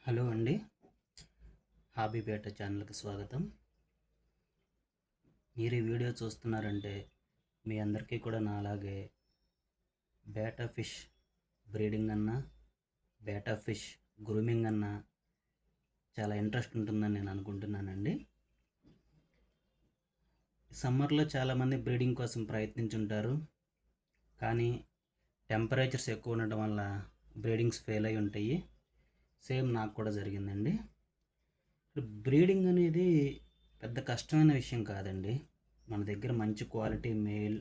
Hello అండి. హాబీపేట ఛానల్కి స్వాగతం. మీరు ఈ వీడియో చూస్తున్నారంటే మీ అందరికీ కూడా నాలాగే బేటా ఫిష్ బ్రీడింగ్ అన్నా, బేటా ఫిష్ గ్రూమింగ్ అన్నా చాలా ఇంట్రెస్ట్ ఉంటుందని నేను అనుకుంటున్నానండి. సమ్మర్లో చాలామంది బ్రీడింగ్ కోసం ప్రయత్నించుంటారు, కానీ టెంపరేచర్స్ ఎక్కువ ఉండడం వల్ల బ్రీడింగ్స్ ఫెయిల్ అయి ఉంటాయి. సేమ్ నాకు కూడా జరిగిందండి. బ్రీడింగ్ అనేది పెద్ద కష్టమైన విషయం కాదండి. మన దగ్గర మంచి quality male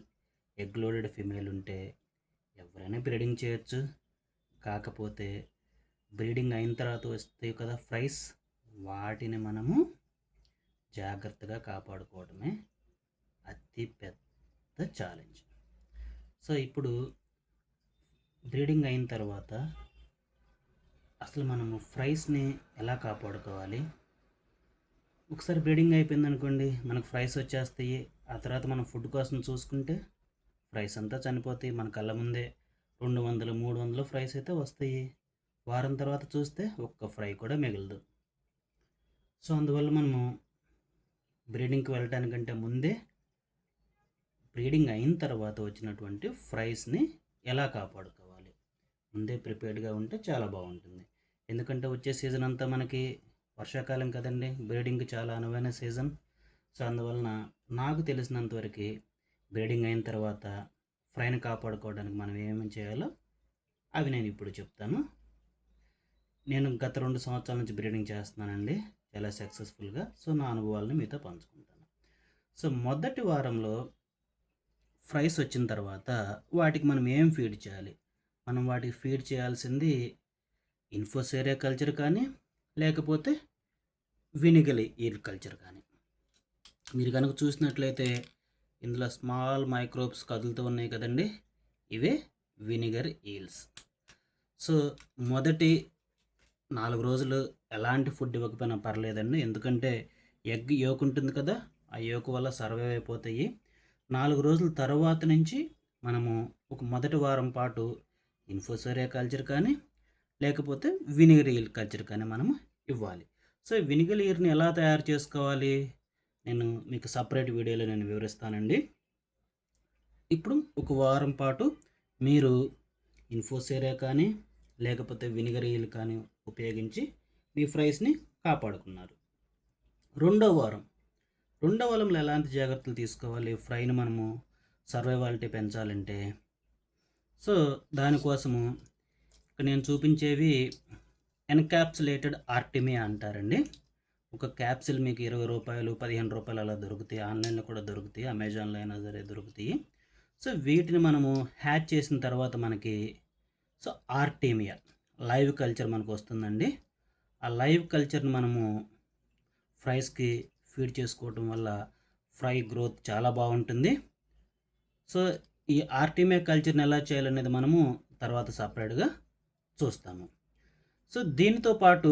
egg loaded female ఉంటే ఎవరైనా బ్రీడింగ్ చేయొచ్చు. కాకపోతే బ్రీడింగ్ అయిన తర్వాత వస్తాయి కదా ఫ్రైస్, వాటిని మనము జాగ్రత్తగా కాపాడుకోవడమే అతి పెద్ద ఛాలెంజ్. సో ఇప్పుడు బ్రీడింగ్ అయిన తర్వాత అసలు మనము ఫ్రైస్ని ఎలా కాపాడుకోవాలి? ఒకసారి బ్రీడింగ్ అయిపోయింది అనుకోండి, మనకు ఫ్రైస్ వచ్చేస్తాయి. ఆ తర్వాత మనం ఫుడ్ కోసం చూసుకుంటే ఫ్రైస్ అంతా చనిపోతాయి. మన కళ్ళ ముందే 200, 300 ఫ్రైస్ అయితే వస్తాయి. వారం తర్వాత చూస్తే ఒక్క ఫ్రై కూడా మిగలదు. సో అందువల్ల మనము బ్రీడింగ్కి వెళ్ళటానికంటే ముందే బ్రీడింగ్ అయిన తర్వాత వచ్చినటువంటి ఫ్రైస్ని ఎలా కాపాడుకోవాలి ముందే ప్రిపేర్డ్గా ఉంటే చాలా బాగుంటుంది. ఎందుకంటే వచ్చే సీజన్ అంతా మనకి వర్షాకాలం కదండి, బ్రీడింగ్ చాలా అనువైన సీజన్. సో అందువలన నాకు తెలిసినంతవరకు బ్రీడింగ్ అయిన తర్వాత ఫ్రైని కాపాడుకోవడానికి మనం ఏమేమి చేయాలో అవి నేను ఇప్పుడు చెప్తాను. నేను గత 2 సంవత్సరాల నుంచి బ్రీడింగ్ చేస్తున్నానండి, చాలా సక్సెస్ఫుల్గా. సో నా అనుభవాలను మీతో పంచుకుంటాను. సో మొదటి వారంలో ఫ్రైస్ వచ్చిన తర్వాత వాటికి మనం ఏం ఫీడ్ చేయాలి? మనం వాటికి ఫీడ్ చేయాల్సింది ఇన్ఫోసేరియా కల్చర్ కానీ, లేకపోతే వినిగల్ ఈల్ కల్చర్ కానీ. మీరు కనుక చూసినట్లయితే ఇందులో స్మాల్ మైక్రోబ్స్ కదులుతూ ఉన్నాయి కదండి, ఇవే వినిగర్ ఈల్స్. సో మొదటి 4 రోజులు ఎలాంటి ఫుడ్ ఇవ్వకపోయినా పర్లేదండి, ఎందుకంటే ఎగ్ యోక్ ఉంటుంది కదా, ఆ యోక్ వల్ల సర్వైవ్ అయిపోతాయి. 4 రోజుల తర్వాత నుంచి మనము ఒక మొదటి వారం పాటు ఇన్ఫోసేరియా కల్చర్ కానీ, లేకపోతే వినిగర్ ఈల్ కల్చర్ కానీ మనము ఇవ్వాలి. సో వినిగర్ ఈల్ని ఎలా తయారు చేసుకోవాలి నేను మీకు సపరేట్ వీడియోలో నేను వివరిస్తానండి. ఇప్పుడు ఒక వారం పాటు మీరు ఇన్ఫోసేరియా కానీ, లేకపోతే వినిగర్ ఈల్ కానీ ఉపయోగించి మీ ఫ్రైస్ని కాపాడుకున్నారు. రెండో వారంలో ఎలాంటి జాగ్రత్తలు తీసుకోవాలి ఫ్రైని మనము సర్వైవాలిటీ పెంచాలంటే? సో దానికోసము ఇక్కడ నేను చూపించేవి ఎన్క్యాప్సులేటెడ్ ఆర్టిమియా అంటారండి. ఒక క్యాప్సిల్ మీకు 20 రూపాయలు, 15 రూపాయలు అలా దొరుకుతాయి. ఆన్లైన్లో కూడా దొరుకుతాయి, అమెజాన్లో అయినా సరే దొరుకుతాయి. సో వీటిని మనము హ్యాచ్ చేసిన తర్వాత మనకి ఆర్టిమియా లైవ్ కల్చర్ మనకు వస్తుందండి. ఆ లైవ్ కల్చర్ని మనము ఫ్రైస్కి ఫీడ్ చేసుకోవటం వల్ల ఫ్రై గ్రోత్ చాలా బాగుంటుంది. సో ఈ ఆర్టిమియా కల్చర్ని ఎలా చేయాలనేది మనము తర్వాత సపరేట్గా చూస్తాము. సో దీనితో పాటు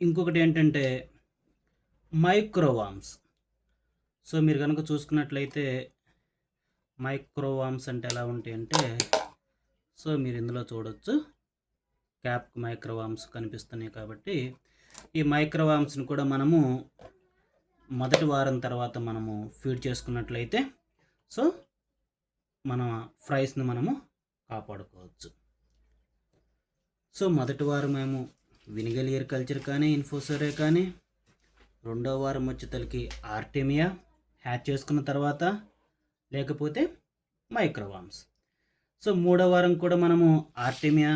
ఇంకొకటి ఏంటంటే మైక్రోవామ్స్. సో మీరు కనుక చూసుకున్నట్లయితే మైక్రోవామ్స్ అంటే ఎలా ఉంటాయి అంటే, సో మీరు ఇందులో చూడొచ్చు, క్యాప్ మైక్రోవామ్స్ కనిపిస్తున్నాయి. కాబట్టి ఈ మైక్రోవామ్స్ని కూడా మనము మొదటి వారం తర్వాత మనము ఫీడ్ చేసుకున్నట్లయితే సో మన ఫ్రైస్ని మనము కాపాడుకోవచ్చు. సో మొదటి వారం మేము వినిగర్ ఈల్ కల్చర్ కానీ, ఇన్ఫోసేరియా కానీ, రెండో వారం వచ్చేసరికి ఆర్టిమియా హ్యాచ్ చేసుకున్న తర్వాత, లేకపోతే మైక్రోవామ్స్. సో మూడో వారం కూడా మనము ఆర్టిమియా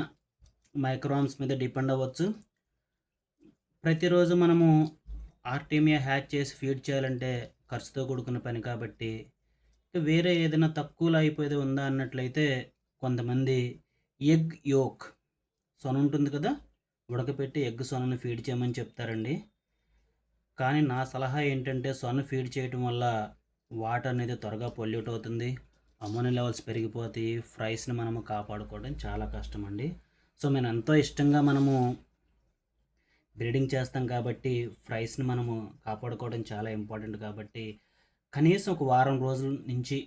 మైక్రోవామ్స్ మీద డిపెండ్ అవ్వచ్చు. ప్రతిరోజు మనము ఆర్టిమియా హ్యాచ్ చేసి ఫీడ్ చేయాలంటే ఖర్చుతో కూడుకున్న పని. కాబట్టి వేరే ఏదైనా తక్కువలో అయిపోయేది ఉందా అన్నట్లయితే కొంతమంది ఎగ్ యోక్ సొన ఉంటుంది కదా, ఉడకపెట్టి ఎగ్ సొనను ఫీడ్ చేయమని చెప్తారండి. కానీ నా సలహా ఏంటంటే సొన ఫీడ్ చేయడం వల్ల వాటర్ అనేది త్వరగా పొల్యూట్ అవుతుంది, అమోనియా లెవెల్స్ పెరిగిపోతాయి. ఫ్రైస్ని మనము కాపాడుకోవడం చాలా కష్టం అండి. సో మేము ఎంతో ఇష్టంగా మనము బ్రీడింగ్ చేస్తాం కాబట్టి ఫ్రైస్ని మనము కాపాడుకోవడం చాలా ఇంపార్టెంట్. కాబట్టి కనీసం ఒక వారం రోజుల నుంచి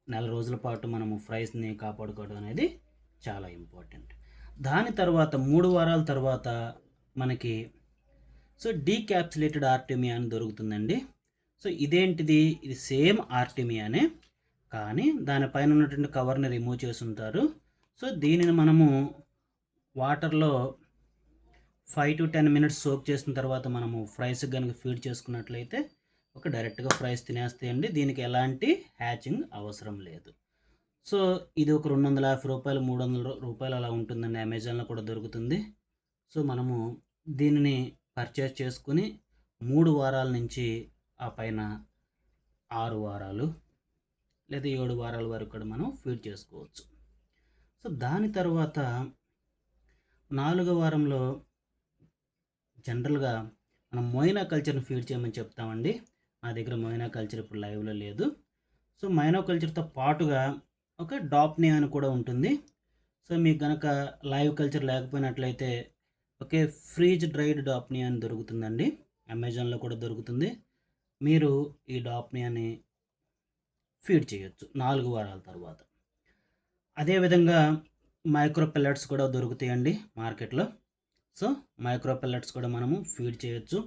నెల రోజుల పాటు మనము ఫ్రైస్ని కాపాడుకోవడం అనేది చాలా ఇంపార్టెంట్. దాని తర్వాత 3 వారాల తర్వాత మనకి సో డీక్యాప్సులేటెడ్ ఆర్టెమియా అని దొరుకుతుందండి. సో ఇదేంటిది, ఇది సేమ్ ఆర్టెమియానే, కానీ దానిపైన ఉన్నటువంటి కవర్ని రిమూవ్ చేసి ఉంటారు. సో దీనిని మనము వాటర్లో 5 to 10 మినిట్స్ సోక్ చేసిన తర్వాత మనము ఫ్రైస్కి కనుక ఫీడ్ చేసుకున్నట్లయితే డైరెక్ట్గా ఫ్రైస్ తినేస్తాయండి. దీనికి ఎలాంటి హ్యాచింగ్ అవసరం లేదు. సో ఇది ఒక 250 రూపాయలు, 300 రూపాయలు అలా ఉంటుందండి. అమెజాన్లో కూడా దొరుకుతుంది. సో మనము దీనిని పర్చేస్ చేసుకుని 3 వారాల నుంచి ఆ పైన 6 వారాలు లేదా 7 వారాల వరకు కూడా మనం ఫీడ్ చేసుకోవచ్చు. సో దాని తర్వాత 4వ వారంలో జనరల్గా మనం మొయినా కల్చర్ని ఫీడ్ చేయమని చెప్తామండి. నా దగ్గర మొయినా కల్చర్ ఇప్పుడు లైవ్లో లేదు. సో మొయినా కల్చర్తో పాటుగా ఒక డాప్నియా అని కూడా ఉంటుంది. సో మీకు కనుక లైవ్ కల్చర్ లేకపోయినట్లయితే ఫ్రీజ్ డ్రైడ్ డాప్నియా అని దొరుకుతుందండి. అమెజాన్లో కూడా దొరుకుతుంది. మీరు ఈ డాప్నియాని ఫీడ్ చేయొచ్చు 4 వారాల తర్వాత. అదేవిధంగా మైక్రో పెల్లెట్స్ కూడా దొరుకుతాయండి మార్కెట్లో. సో మైక్రో పెల్లెట్స్ కూడా మనము ఫీడ్ చేయొచ్చు.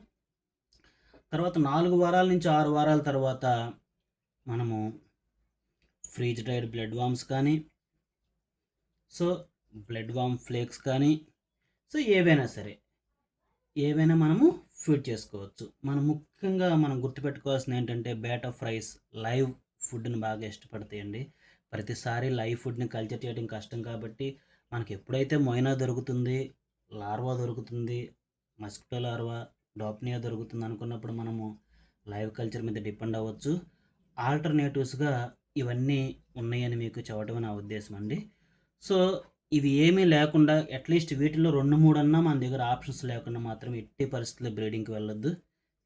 తర్వాత 4 వారాల నుంచి 6 వారాల తర్వాత మనము ఫ్రీజ్ డ్రైడ్ బ్లడ్ వామ్స్ కానీ, సో బ్లడ్ వామ్ ఫ్లేక్స్ కానీ, సో ఏవైనా మనము ఫీడ్ చేసుకోవచ్చు. ముఖ్యంగా మనం గుర్తుపెట్టుకోవాల్సింది ఏంటంటే, బేటా ఫ్రైస్ లైవ్ ఫుడ్ని బాగా ఇష్టపడతాయండి. ప్రతిసారి లైవ్ ఫుడ్ని కల్చర్ చేయడం కష్టం కాబట్టి మనకి ఎప్పుడైతే మొయినా దొరుకుతుంది, లార్వా దొరుకుతుంది, మస్కిటో లార్వా, డాప్నియా దొరుకుతుంది అనుకున్నప్పుడు మనము లైవ్ కల్చర్ మీద డిపెండ్ అవ్వచ్చు. ఆల్టర్నేటివ్స్గా ఇవన్నీ ఉన్నాయని మీకు చెప్పడం నా ఉద్దేశం అండి. సో ఇవి ఏమీ లేకుండా అట్లీస్ట్ వీటిలో 2-3 అన్నా మన దగ్గర ఆప్షన్స్ లేకుండా మాత్రం ఎట్టి పరిస్థితుల్లో బ్రీడింగ్కి వెళ్ళొద్దు.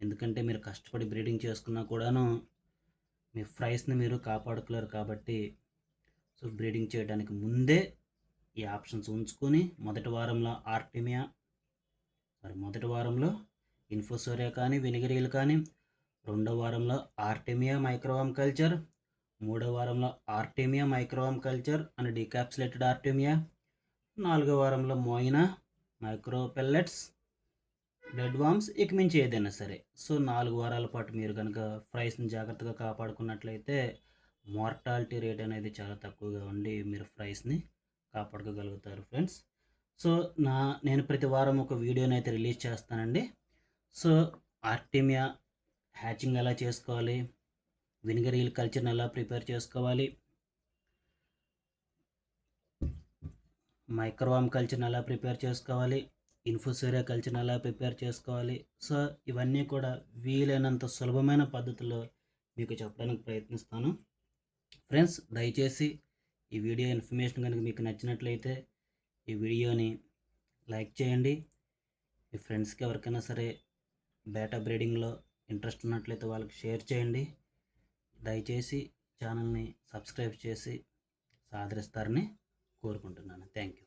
ఎందుకంటే మీరు కష్టపడి బ్రీడింగ్ చేసుకున్నా కూడాను మీ ఫ్రైస్ని మీరు కాపాడుకోలేరు కాబట్టి, సో బ్రీడింగ్ చేయడానికి ముందే ఈ ఆప్షన్స్ ఉంచుకొని మొదటి వారంలో ఇన్ఫోసోరియా కానీ, వెనిగరీలు కానీ, 2వ వారంలో ఆర్టెమియా మైక్రోవామ్ కల్చర్, 3వ వారంలో ఆర్టెమియా మైక్రోవామ్ కల్చర్ అండ్ డీక్యాప్సులేటెడ్ ఆర్టెమియా, 4వ వారంలో మొయినా, మైక్రో పెల్లెట్స్, బ్లడ్ వామ్స్, ఇక మించి ఏదైనా సరే. సో 4 వారాల పాటు మీరు కనుక ఫ్రైస్ని జాగ్రత్తగా కాపాడుకున్నట్లయితే మార్టాలిటీ రేట్ అనేది చాలా తక్కువగా ఉండి మీరు ఫ్రైస్ని కాపాడుకోగలుగుతారు ఫ్రెండ్స్. సో నేను ప్రతి వారం ఒక వీడియోని అయితే రిలీజ్ చేస్తానండి. సో ఆర్టెమియా హ్యాచింగ్ ఎలా చేసుకోవాలి, వినిగరీల్ కల్చర్ని ఎలా ప్రిపేర్ చేసుకోవాలి, మైక్రోవామ్ కల్చర్ని ఎలా ప్రిపేర్ చేసుకోవాలి, ఇన్ఫోసోరియా కల్చర్ని ఎలా ప్రిపేర్ చేసుకోవాలి, సో ఇవన్నీ కూడా వీలైనంత సులభమైన పద్ధతిలో మీకు చెప్పడానికి ప్రయత్నిస్తాను. ఫ్రెండ్స్, దయచేసి ఈ వీడియో ఇన్ఫర్మేషన్ కనుక మీకు నచ్చినట్లయితే ఈ వీడియోని లైక్ చేయండి. మీ ఫ్రెండ్స్కి ఎవరికైనా సరే బేటా బ్రీడింగ్లో ఇంట్రెస్ట్ ఉన్నట్లయితే వాళ్ళకి షేర్ చేయండి. దయచేసి ఛానల్ని సబ్స్క్రైబ్ చేసి ఆదరిస్తారని కోరుకుంటున్నాను. Thank you.